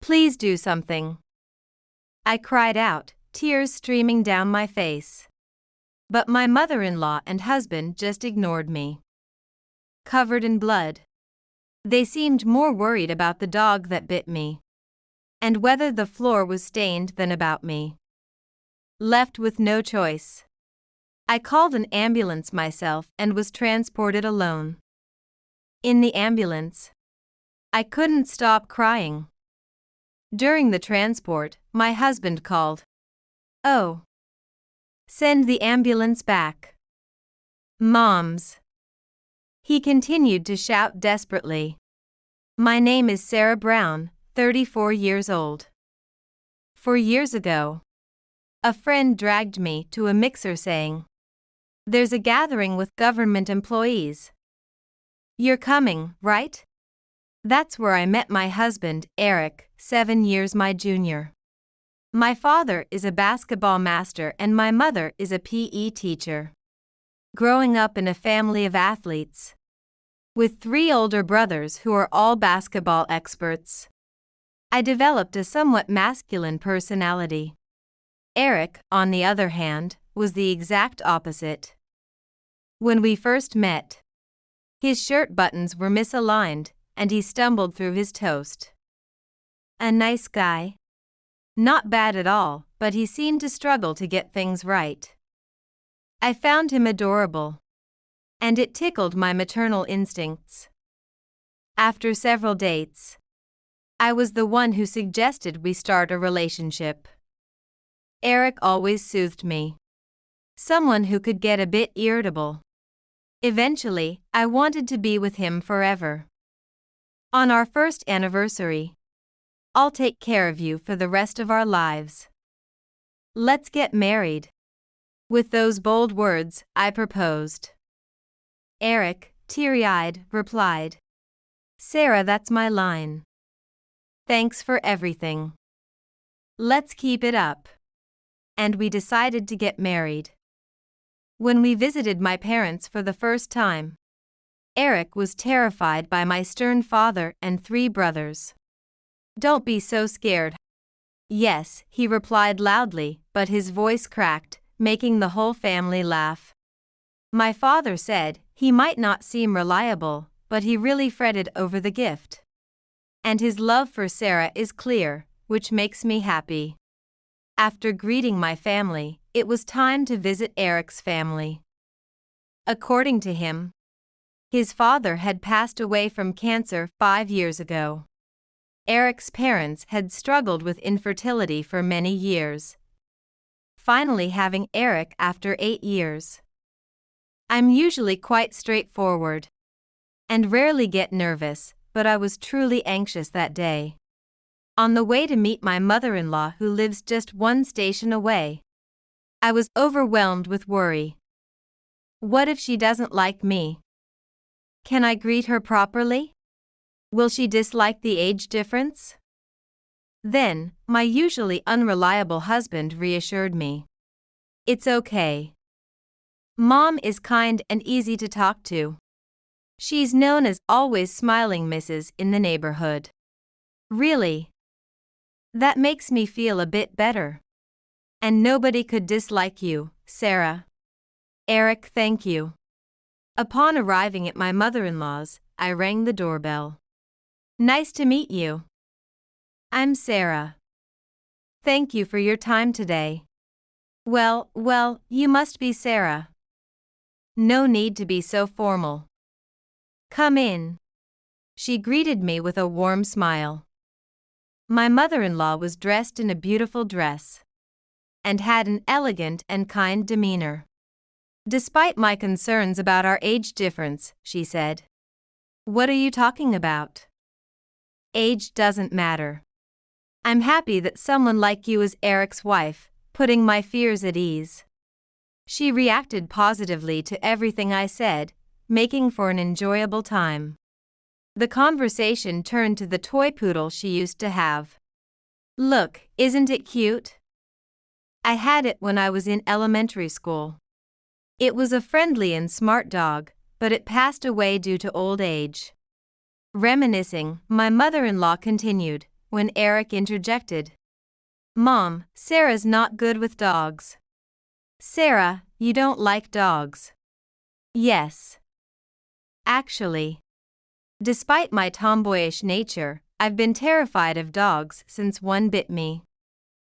Please do something. I cried out, tears streaming down my face. But my mother-in-law and husband just ignored me. Covered in blood. They seemed more worried about the dog that bit me, and whether the floor was stained, than about me. Left with no choice, I called an ambulance myself and was transported alone. In the ambulance, I couldn't stop crying. During the transport, my husband called. "Oh, send the ambulance back. Moms." He continued to shout desperately. My name is Sarah Brown, 34 years old. 4 years ago, a friend dragged me to a mixer saying, "There's a gathering with government employees. You're coming, right?" That's where I met my husband, Eric, 7 years my junior. My father is a basketball master and my mother is a PE teacher. Growing up in a family of athletes, with 3 older brothers who are all basketball experts, I developed a somewhat masculine personality. Eric, on the other hand, was the exact opposite. When we first met, his shirt buttons were misaligned and he stumbled through his toast. A nice guy. Not bad at all, but he seemed to struggle to get things right. I found him adorable, and it tickled my maternal instincts. After several dates, I was the one who suggested we start a relationship. Eric always soothed me. Someone who could get a bit irritable. Eventually, I wanted to be with him forever. On our first anniversary, "I'll take care of you for the rest of our lives. Let's get married." With those bold words, I proposed. Eric, teary-eyed, replied, "Sarah, that's my line. Thanks for everything. Let's keep it up." And we decided to get married. When we visited my parents for the first time, Eric was terrified by my stern father and 3 brothers. "Don't be so scared." "Yes," he replied loudly, but his voice cracked, making the whole family laugh. My father said he might not seem reliable, but he really fretted over the gift. And his love for Sarah is clear, which makes me happy. After greeting my family, it was time to visit Eric's family. According to him, his father had passed away from cancer 5 years ago. Eric's parents had struggled with infertility for many years, finally having Eric after 8 years. I'm usually quite straightforward and rarely get nervous, but I was truly anxious that day. On the way to meet my mother-in-law who lives just 1 station away, I was overwhelmed with worry. What if she doesn't like me? Can I greet her properly? Will she dislike the age difference? Then, my usually unreliable husband reassured me. It's okay. Mom is kind and easy to talk to. She's known as always smiling Mrs. in the neighborhood. Really? That makes me feel a bit better. And nobody could dislike you, Sarah. Eric, thank you. Upon arriving at my mother-in-law's, I rang the doorbell. Nice to meet you. I'm Sarah. Thank you for your time today. Well, you must be Sarah. No need to be so formal. Come in. She greeted me with a warm smile. My mother-in-law was dressed in a beautiful dress and had an elegant and kind demeanor. Despite my concerns about our age difference, she said, "What are you talking about? Age doesn't matter. I'm happy that someone like you is Eric's wife," putting my fears at ease. She reacted positively to everything I said, making for an enjoyable time. The conversation turned to the toy poodle she used to have. Look, isn't it cute? I had it when I was in elementary school. It was a friendly and smart dog, but it passed away due to old age. Reminiscing, my mother-in-law continued, when Eric interjected. Mom, Sarah's not good with dogs. Sarah, you don't like dogs. Yes. Actually, despite my tomboyish nature, I've been terrified of dogs since one bit me.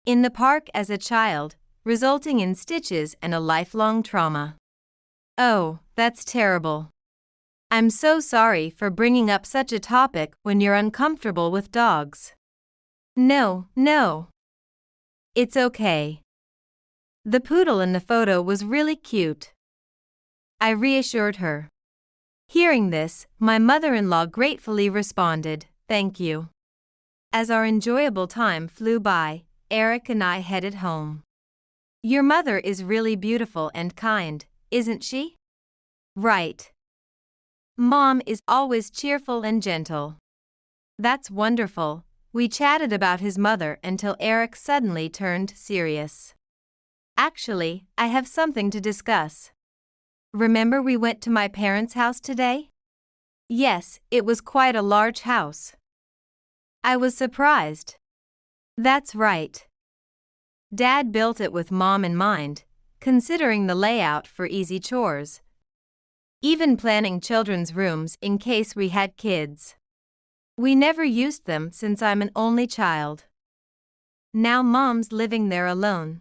In the park as a child, resulting in stitches and a lifelong trauma. Oh, that's terrible. I'm so sorry for bringing up such a topic when you're uncomfortable with dogs. No. It's okay. The poodle in the photo was really cute. I reassured her. Hearing this, my mother-in-law gratefully responded, "Thank you." As our enjoyable time flew by, Eric and I headed home. Your mother is really beautiful and kind, isn't she? Right. Mom is always cheerful and gentle. That's wonderful. We chatted about his mother until Eric suddenly turned serious. Actually, I have something to discuss. Remember we went to my parents' house today? Yes, it was quite a large house. I was surprised. That's right. Dad built it with Mom in mind, considering the layout for easy chores. Even planning children's rooms in case we had kids. We never used them since I'm an only child. Now Mom's living there alone.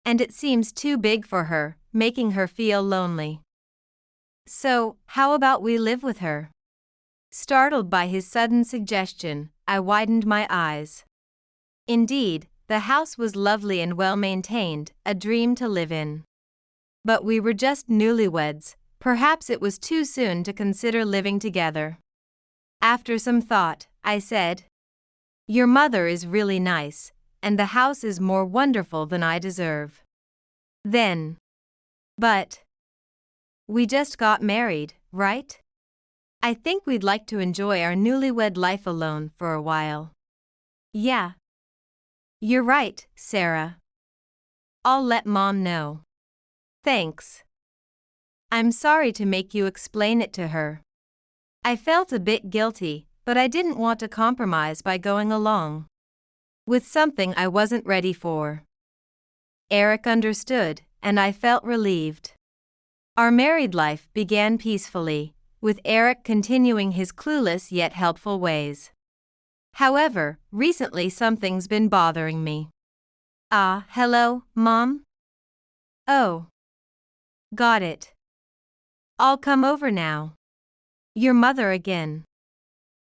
And it seems too big for her, making her feel lonely. So, how about we live with her? Startled by his sudden suggestion, I widened my eyes. Indeed, the house was lovely and well-maintained, a dream to live in. But we were just newlyweds, perhaps it was too soon to consider living together. After some thought, I said, "Your mother is really nice, and the house is more wonderful than I deserve." Then. But. We just got married, right? I think we'd like to enjoy our newlywed life alone for a while. Yeah. You're right, Sarah. I'll let Mom know. Thanks. I'm sorry to make you explain it to her. I felt a bit guilty, but I didn't want to compromise by going along with something I wasn't ready for. Eric understood, and I felt relieved. Our married life began peacefully, with Eric continuing his clueless yet helpful ways. However, recently something's been bothering me. Hello, Mom? Oh. Got it. I'll come over now. Your mother again.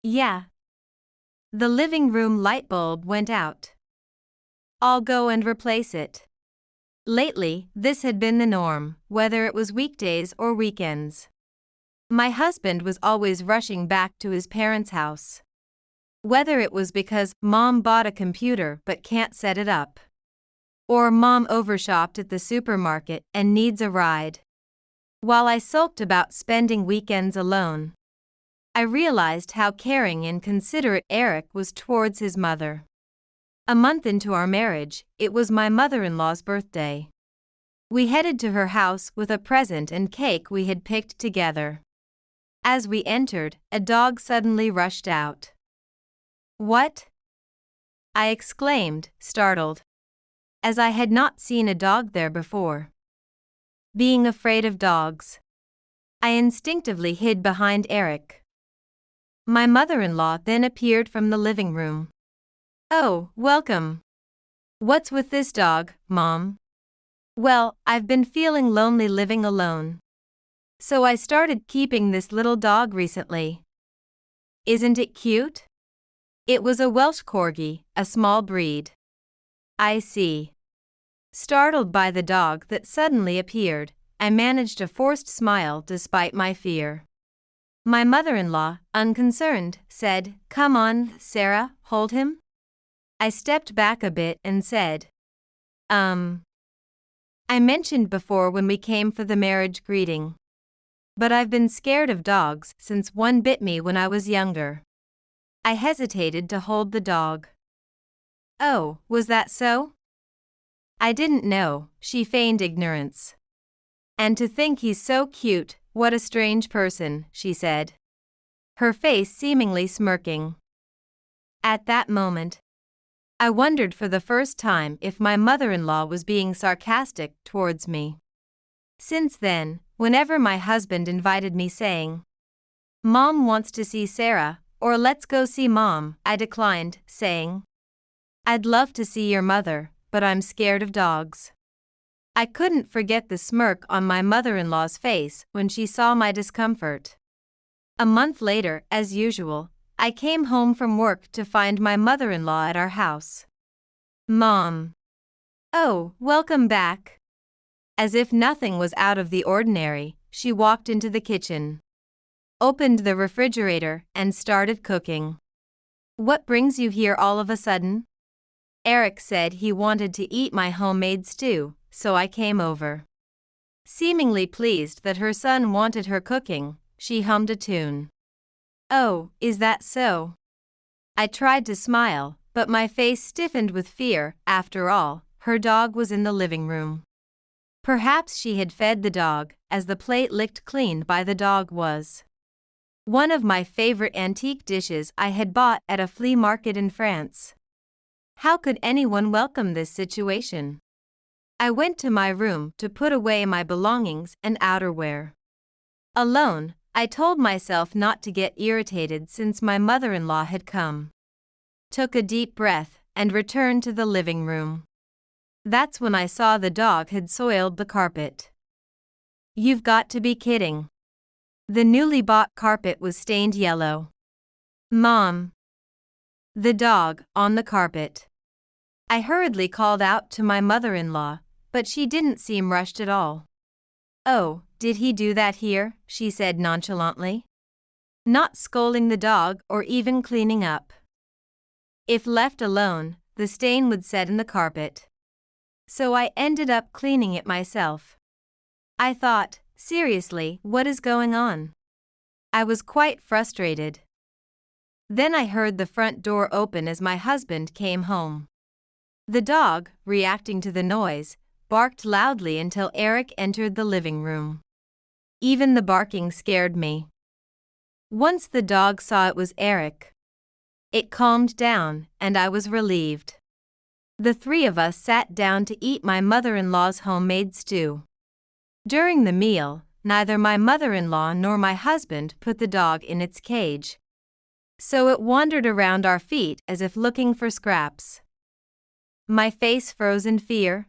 Yeah. The living room light bulb went out. I'll go and replace it. Lately, this had been the norm, whether it was weekdays or weekends. My husband was always rushing back to his parents' house. Whether it was because Mom bought a computer but can't set it up, or Mom overshopped at the supermarket and needs a ride. While I sulked about spending weekends alone, I realized how caring and considerate Eric was towards his mother. A month into our marriage, it was my mother-in-law's birthday. We headed to her house with a present and cake we had picked together. As we entered, a dog suddenly rushed out. What? I exclaimed, startled, as I had not seen a dog there before. Being afraid of dogs, I instinctively hid behind Eric. My mother-in-law then appeared from the living room. Oh, welcome. What's with this dog, Mom? Well, I've been feeling lonely living alone. So I started keeping this little dog recently. Isn't it cute? It was a Welsh Corgi, a small breed. I see. Startled by the dog that suddenly appeared, I managed a forced smile despite my fear. My mother-in-law, unconcerned, said, "Come on, Sarah, hold him." I stepped back a bit and said, I mentioned before when we came for the marriage greeting. But I've been scared of dogs since one bit me when I was younger. I hesitated to hold the dog. Oh, was that so? I didn't know, she feigned ignorance. And to think he's so cute, what a strange person, she said. Her face seemingly smirking. At that moment, I wondered for the first time if my mother-in-law was being sarcastic towards me. Since then, whenever my husband invited me saying, "Mom wants to see Sarah," or "Let's go see Mom," I declined, saying, "I'd love to see your mother, but I'm scared of dogs." I couldn't forget the smirk on my mother-in-law's face when she saw my discomfort. A month later, as usual, I came home from work to find my mother-in-law at our house. "Mom." "Oh, welcome back." As if nothing was out of the ordinary, she walked into the kitchen, opened the refrigerator, and started cooking. "What brings you here all of a sudden?" "Eric said he wanted to eat my homemade stew, so I came over." Seemingly pleased that her son wanted her cooking, she hummed a tune. "Oh, is that so?" I tried to smile, but my face stiffened with fear. After all, her dog was in the living room. Perhaps she had fed the dog, as the plate licked clean by the dog was one of my favorite antique dishes I had bought at a flea market in France. How could anyone welcome this situation? I went to my room to put away my belongings and outerwear. Alone, I told myself not to get irritated since my mother-in-law had come. Took a deep breath and returned to the living room. That's when I saw the dog had soiled the carpet. "You've got to be kidding." The newly bought carpet was stained yellow. "Mom." The dog, on the carpet. I hurriedly called out to my mother-in-law, but she didn't seem rushed at all. "Oh, did he do that here?" she said nonchalantly. Not scolding the dog or even cleaning up. If left alone, the stain would set in the carpet. So I ended up cleaning it myself. I thought, seriously, what is going on? I was quite frustrated. Then I heard the front door open as my husband came home. The dog, reacting to the noise, barked loudly until Eric entered the living room. Even the barking scared me. Once the dog saw it was Eric, it calmed down, and I was relieved. The three of us sat down to eat my mother-in-law's homemade stew. During the meal, neither my mother-in-law nor my husband put the dog in its cage, so it wandered around our feet as if looking for scraps. My face froze in fear,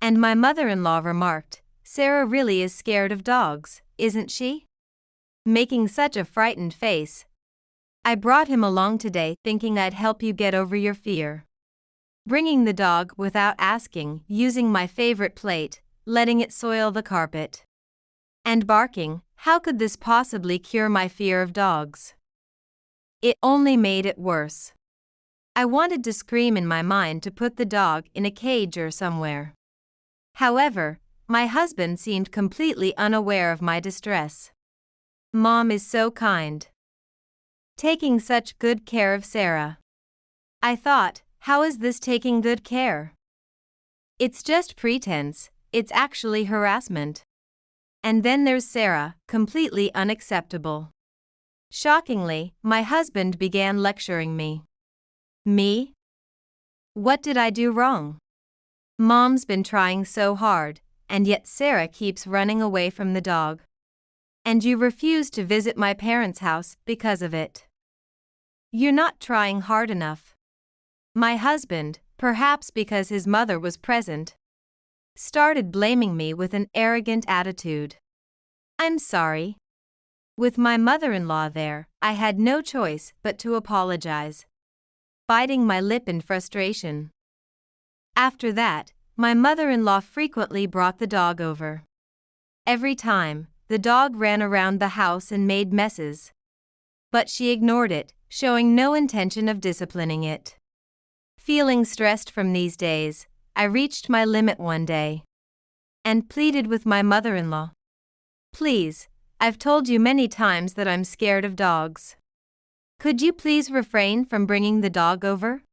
and my mother-in-law remarked, "Sarah really is scared of dogs, isn't she?" Making such a frightened face. "I brought him along today thinking I'd help you get over your fear." Bringing the dog without asking, using my favorite plate, letting it soil the carpet, and barking, how could this possibly cure my fear of dogs? It only made it worse. I wanted to scream in my mind to put the dog in a cage or somewhere. However, my husband seemed completely unaware of my distress. "Mom is so kind. Taking such good care of Sarah." I thought, how is this taking good care? It's just pretense, it's actually harassment. And then there's Sarah, completely unacceptable. Shockingly, my husband began lecturing me. Me? What did I do wrong? Mom's been trying so hard, and yet Sarah keeps running away from the dog. And you refuse to visit my parents' house because of it. You're not trying hard enough. My husband, perhaps because his mother was present, started blaming me with an arrogant attitude. I'm sorry. With my mother-in-law there, I had no choice but to apologize, biting my lip in frustration. After that, my mother-in-law frequently brought the dog over. Every time, the dog ran around the house and made messes. But she ignored it, showing no intention of disciplining it. Feeling stressed from these days, I reached my limit one day and pleaded with my mother-in-law. "Please, I've told you many times that I'm scared of dogs. Could you please refrain from bringing the dog over?"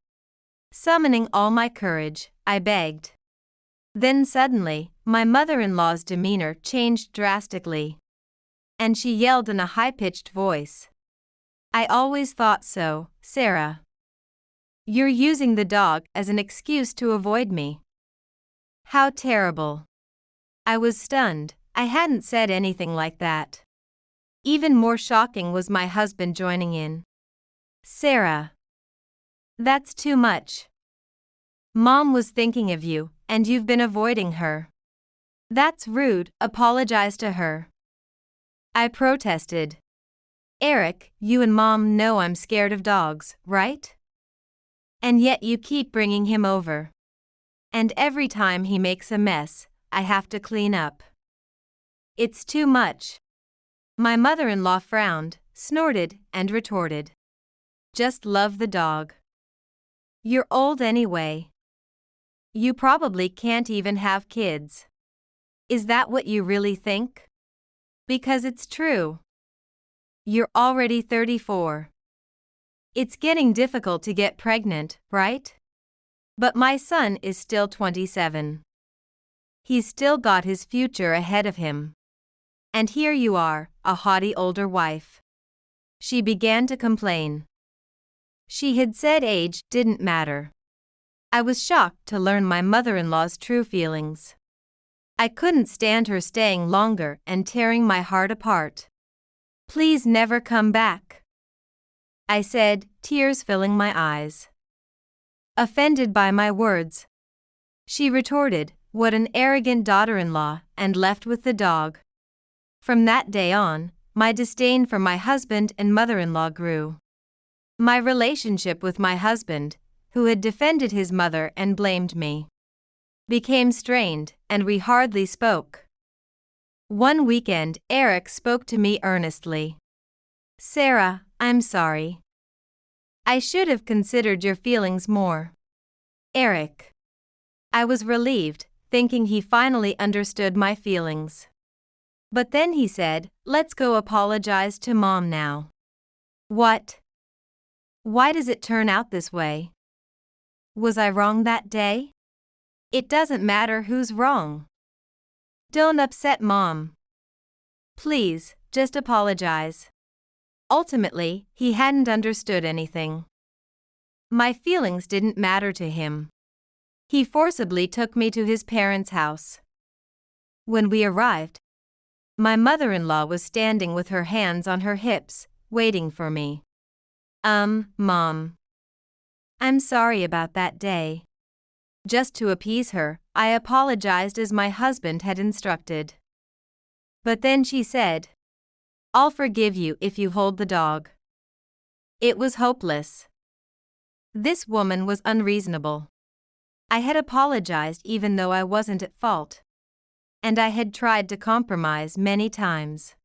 Summoning all my courage, I begged. Then suddenly, my mother-in-law's demeanor changed drastically, and she yelled in a high-pitched voice. "I always thought so, Sarah. You're using the dog as an excuse to avoid me. How terrible. I was stunned. I hadn't said anything like that. Even more shocking was my husband joining in. Sarah. That's too much. Mom was thinking of you, and you've been avoiding her. That's rude, apologize to her. I protested. Eric, you and Mom know I'm scared of dogs, right? And yet you keep bringing him over. And every time he makes a mess, I have to clean up. It's too much. My mother-in-law frowned, snorted, and retorted. Just love the dog. You're old anyway. You probably can't even have kids. Is that what you really think? Because it's true. You're already 34. It's getting difficult to get pregnant, right? But my son is still 27. He's still got his future ahead of him. And here you are, a haughty older wife. She began to complain. She had said age didn't matter. I was shocked to learn my mother-in-law's true feelings. I couldn't stand her staying longer and tearing my heart apart. Please never come back, I said, tears filling my eyes. Offended by my words, she retorted, "What an arrogant daughter-in-law," and left with the dog. From that day on, my disdain for my husband and mother-in-law grew. My relationship with my husband, who had defended his mother and blamed me, became strained, and we hardly spoke. One weekend, Eric spoke to me earnestly. "Sarah, I'm sorry. I should have considered your feelings more." Eric. I was relieved, thinking he finally understood my feelings. But then he said, "Let's go apologize to Mom now." What? Why does it turn out this way? Was I wrong that day? It doesn't matter who's wrong. Don't upset Mom. Please, just apologize. Ultimately, he hadn't understood anything. My feelings didn't matter to him. He forcibly took me to his parents' house. When we arrived, my mother-in-law was standing with her hands on her hips, waiting for me. Mom. I'm sorry about that day. Just to appease her, I apologized as my husband had instructed. But then she said, "I'll forgive you if you hold the dog." It was hopeless. This woman was unreasonable. I had apologized even though I wasn't at fault. And I had tried to compromise many times.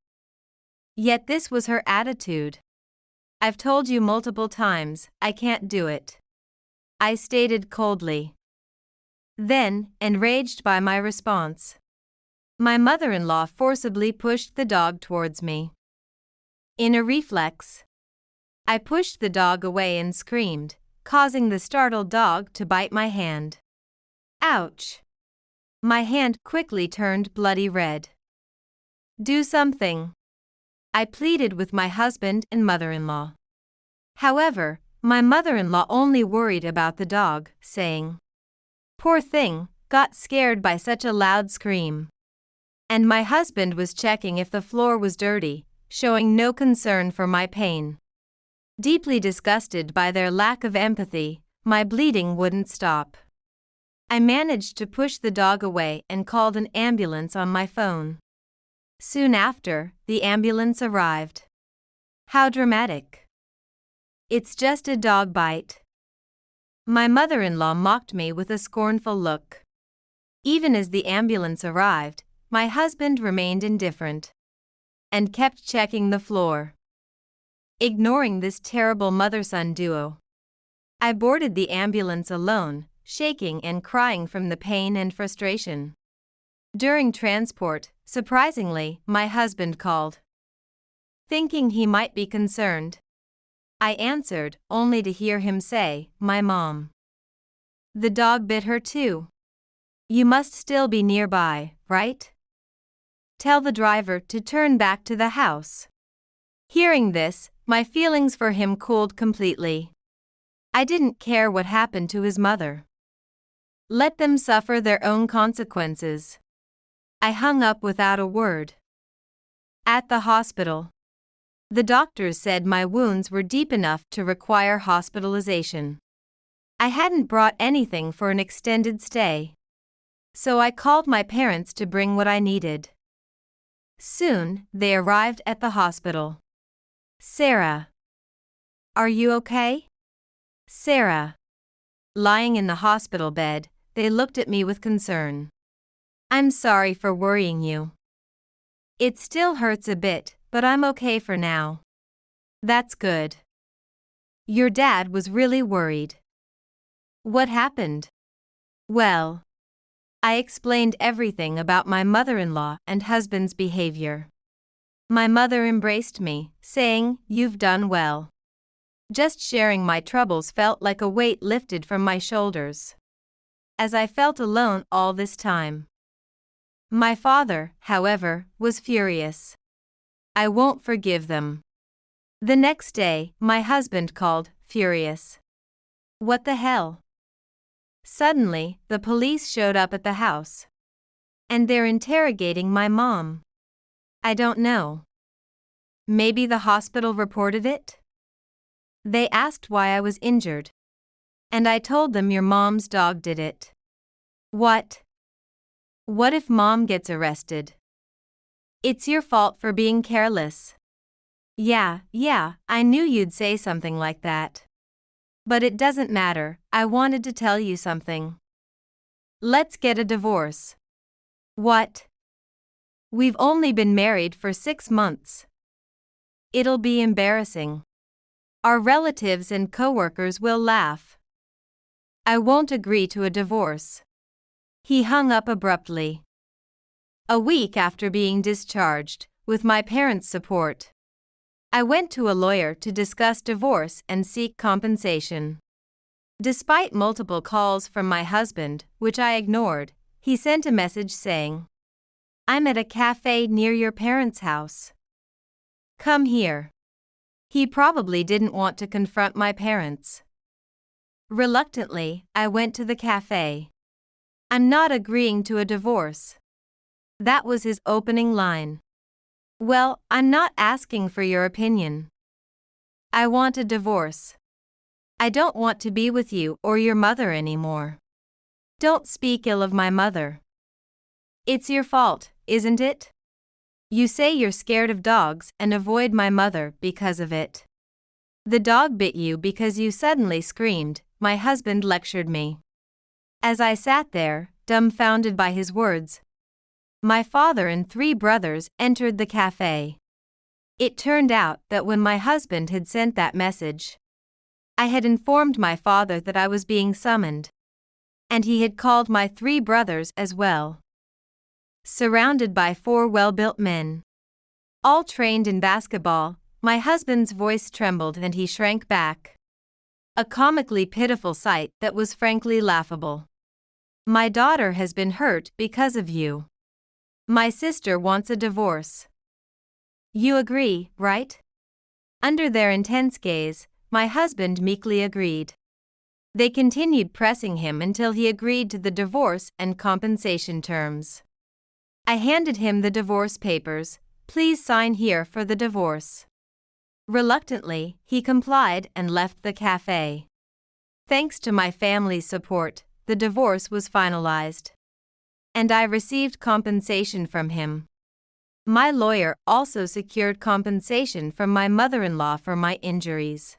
Yet this was her attitude. "I've told you multiple times, I can't do it," I stated coldly. Then, enraged by my response, my mother-in-law forcibly pushed the dog towards me. In a reflex, I pushed the dog away and screamed, causing the startled dog to bite my hand. Ouch! My hand quickly turned bloody red. Do something, I pleaded with my husband and mother-in-law. However, my mother-in-law only worried about the dog, saying, "Poor thing, got scared by such a loud scream." And my husband was checking if the floor was dirty, showing no concern for my pain. Deeply disgusted by their lack of empathy, my bleeding wouldn't stop. I managed to push the dog away and called an ambulance on my phone. Soon after, the ambulance arrived. How dramatic. It's just a dog bite. My mother-in-law mocked me with a scornful look. Even as the ambulance arrived, my husband remained indifferent and kept checking the floor. Ignoring this terrible mother-son duo, I boarded the ambulance alone, shaking and crying from the pain and frustration. During transport, surprisingly, my husband called. Thinking he might be concerned, I answered, only to hear him say, "My mom. The dog bit her too. You must still be nearby, right? Tell the driver to turn back to the house." Hearing this, my feelings for him cooled completely. I didn't care what happened to his mother. Let them suffer their own consequences. I hung up without a word. At the hospital, the doctors said my wounds were deep enough to require hospitalization. I hadn't brought anything for an extended stay, so I called my parents to bring what I needed. Soon, they arrived at the hospital. Sarah. Are you okay? Sarah. Lying in the hospital bed, they looked at me with concern. I'm sorry for worrying you. It still hurts a bit, but I'm okay for now. That's good. Your dad was really worried. What happened? Well, I explained everything about my mother-in-law and husband's behavior. My mother embraced me, saying, "You've done well." Just sharing my troubles felt like a weight lifted from my shoulders, as I felt alone all this time. My father, however, was furious. I won't forgive them. The next day, my husband called, furious. What the hell? Suddenly, the police showed up at the house. And they're interrogating my mom. I don't know. Maybe the hospital reported it? They asked why I was injured. And I told them your mom's dog did it. What? What if mom gets arrested? It's your fault for being careless. Yeah, I knew you'd say something like that. But it doesn't matter, I wanted to tell you something. Let's get a divorce. What? We've only been married for 6 months. It'll be embarrassing. Our relatives and coworkers will laugh. I won't agree to a divorce. He hung up abruptly. A week after being discharged, with my parents' support, I went to a lawyer to discuss divorce and seek compensation. Despite multiple calls from my husband, which I ignored, he sent a message saying, "I'm at a cafe near your parents' house. Come here." He probably didn't want to confront my parents. Reluctantly, I went to the cafe. "I'm not agreeing to a divorce." That was his opening line. Well, I'm not asking for your opinion. I want a divorce. I don't want to be with you or your mother anymore. Don't speak ill of my mother. It's your fault, isn't it? You say you're scared of dogs and avoid my mother because of it. The dog bit you because you suddenly screamed, my husband lectured me. As I sat there, dumbfounded by his words, my father and 3 brothers entered the cafe. It turned out that when my husband had sent that message, I had informed my father that I was being summoned, and he had called my 3 brothers as well. Surrounded by 4 well-built men, all trained in basketball, my husband's voice trembled and he shrank back. A comically pitiful sight that was frankly laughable. My daughter has been hurt because of you. My sister wants a divorce. You agree, right? Under their intense gaze, my husband meekly agreed. They continued pressing him until he agreed to the divorce and compensation terms. I handed him the divorce papers. Please sign here for the divorce. Reluctantly, he complied and left the cafe. Thanks to my family's support, the divorce was finalized. And I received compensation from him. My lawyer also secured compensation from my mother-in-law for my injuries.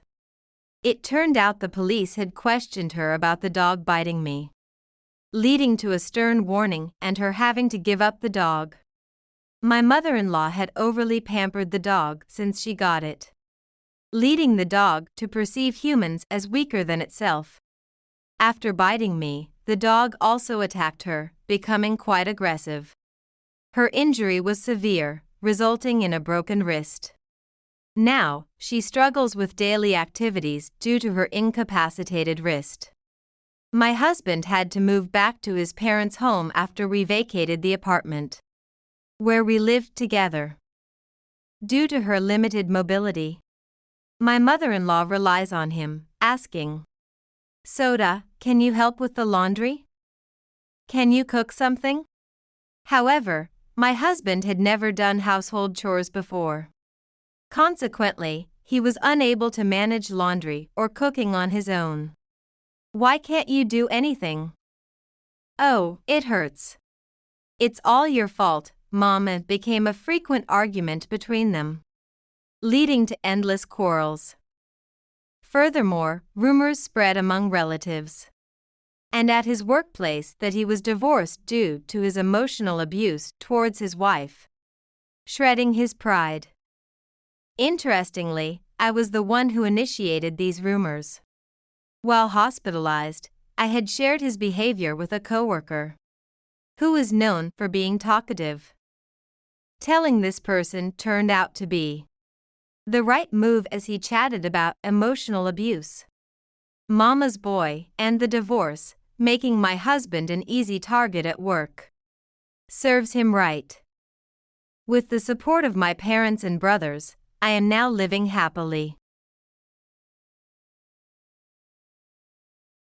It turned out the police had questioned her about the dog biting me, leading to a stern warning and her having to give up the dog. My mother-in-law had overly pampered the dog since she got it, leading the dog to perceive humans as weaker than itself. After biting me, the dog also attacked her, becoming quite aggressive. Her injury was severe, resulting in a broken wrist. Now, she struggles with daily activities due to her incapacitated wrist. My husband had to move back to his parents' home after we vacated the apartment, where we lived together. Due to her limited mobility, my mother-in-law relies on him, asking, Soda, can you help with the laundry? Can you cook something? However, my husband had never done household chores before. Consequently, he was unable to manage laundry or cooking on his own. Why can't you do anything? Oh, it hurts. It's all your fault, Mama, became a frequent argument between them, leading to endless quarrels. Furthermore, rumors spread among relatives and at his workplace that he was divorced due to his emotional abuse towards his wife, shredding his pride. Interestingly, I was the one who initiated these rumors. While hospitalized, I had shared his behavior with a coworker who was known for being talkative. Telling this person turned out to be the right move as he chatted about emotional abuse, Mama's boy, and the divorce, making my husband an easy target at work. Serves him right. With the support of my parents and brothers, I am now living happily.